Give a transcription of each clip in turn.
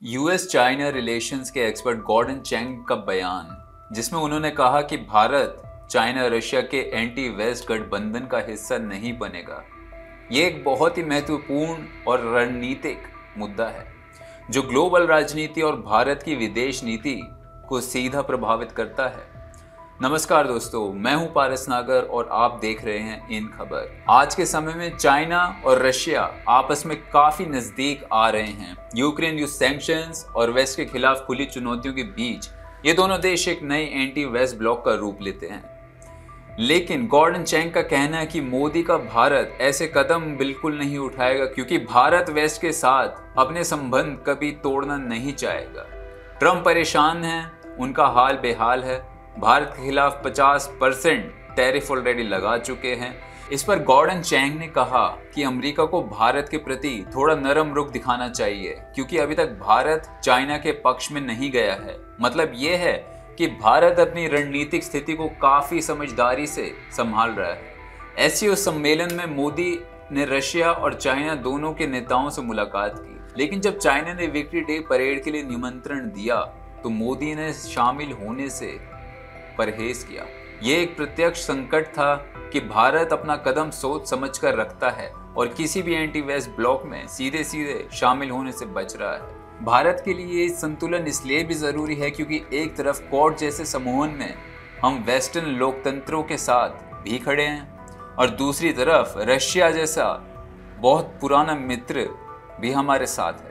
US China relations के expert Gordon Chang का बयान, जिसमें उन्होंने कहा कि भारत चाइना रशिया के एंटी वेस्ट गठबंधन का हिस्सा नहीं बनेगा। ये एक बहुत ही महत्वपूर्ण और रणनीतिक मुद्दा है जो ग्लोबल राजनीति और भारत की विदेश नीति को सीधा प्रभावित करता है। नमस्कार दोस्तों, मैं हूं पारस नागर और आप देख रहे हैं इन खबर। आज के समय में चाइना और रशिया आपस में काफी नजदीक आ रहे हैं। यूक्रेन युद्ध, सैंक्शंस और वेस्ट के खिलाफ खुली चुनौतियों के बीच ये दोनों देश एक नए एंटी वेस्ट ब्लॉक का रूप लेते हैं। लेकिन गॉर्डन चैंग का कहना है कि मोदी का भारत ऐसे कदम बिल्कुल नहीं उठाएगा, क्योंकि भारत वेस्ट के साथ अपने संबंध कभी तोड़ना नहीं चाहेगा। ट्रंप परेशान है, उनका हाल बेहाल है। भारत के खिलाफ 50% टैरिफ ऑलरेडी लगा चुके हैं। इस पर गॉर्डन चैंग ने कहा कि अमेरिका को भारत के प्रति थोड़ा नरम रुख दिखाना चाहिए, क्योंकि अभी तक भारत चाइना के पक्ष में नहीं गया है। मतलब ये है कि भारत अपनी रणनीतिक स्थिति को काफी समझदारी से संभाल रहा है। एससीओ सम्मेलन में मोदी ने रशिया और चाइना दोनों के नेताओं से मुलाकात की, लेकिन जब चाइना ने विक्ट्री डे परेड के लिए निमंत्रण दिया तो मोदी ने शामिल होने से परहेज किया। ये एक प्रत्यक्ष संकट था कि भारत अपना कदम सोच समझकर रखता है और किसी भी एंटी वेस्ट ब्लॉक में सीधे सीधे शामिल होने से बच रहा है। भारत के लिए संतुलन इसलिए भी जरूरी है क्योंकि एक तरफ क्वाड जैसे समूहन में हम वेस्टर्न लोकतंत्रों के साथ भी खड़े हैं और दूसरी तरफ रशिया जैसा बहुत पुराना मित्र भी हमारे साथ है।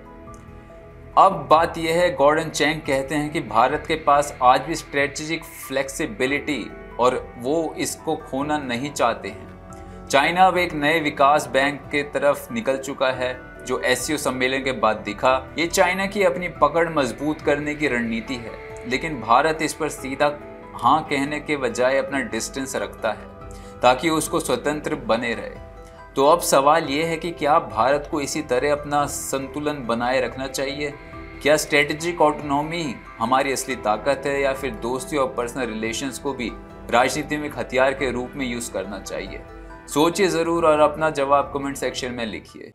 अब बात यह है, गॉर्डन चैंग कहते हैं कि भारत के पास आज भी स्ट्रेटेजिक फ्लेक्सिबिलिटी और वो इसको खोना नहीं चाहते हैं। चाइना अब एक नए विकास बैंक के तरफ निकल चुका है, जो एससीओ सम्मेलन के बाद दिखा। ये चाइना की अपनी पकड़ मजबूत करने की रणनीति है, लेकिन भारत इस पर सीधा हाँ कहने के बजाय अपना डिस्टेंस रखता है ताकि उसको स्वतंत्र बने रहे। तो अब सवाल ये है कि क्या भारत को इसी तरह अपना संतुलन बनाए रखना चाहिए? क्या स्ट्रेटेजिक ऑटोनॉमी हमारी असली ताकत है, या फिर दोस्ती और पर्सनल रिलेशंस को भी राजनीति में हथियार के रूप में यूज करना चाहिए? सोचिए जरूर और अपना जवाब कमेंट सेक्शन में लिखिए।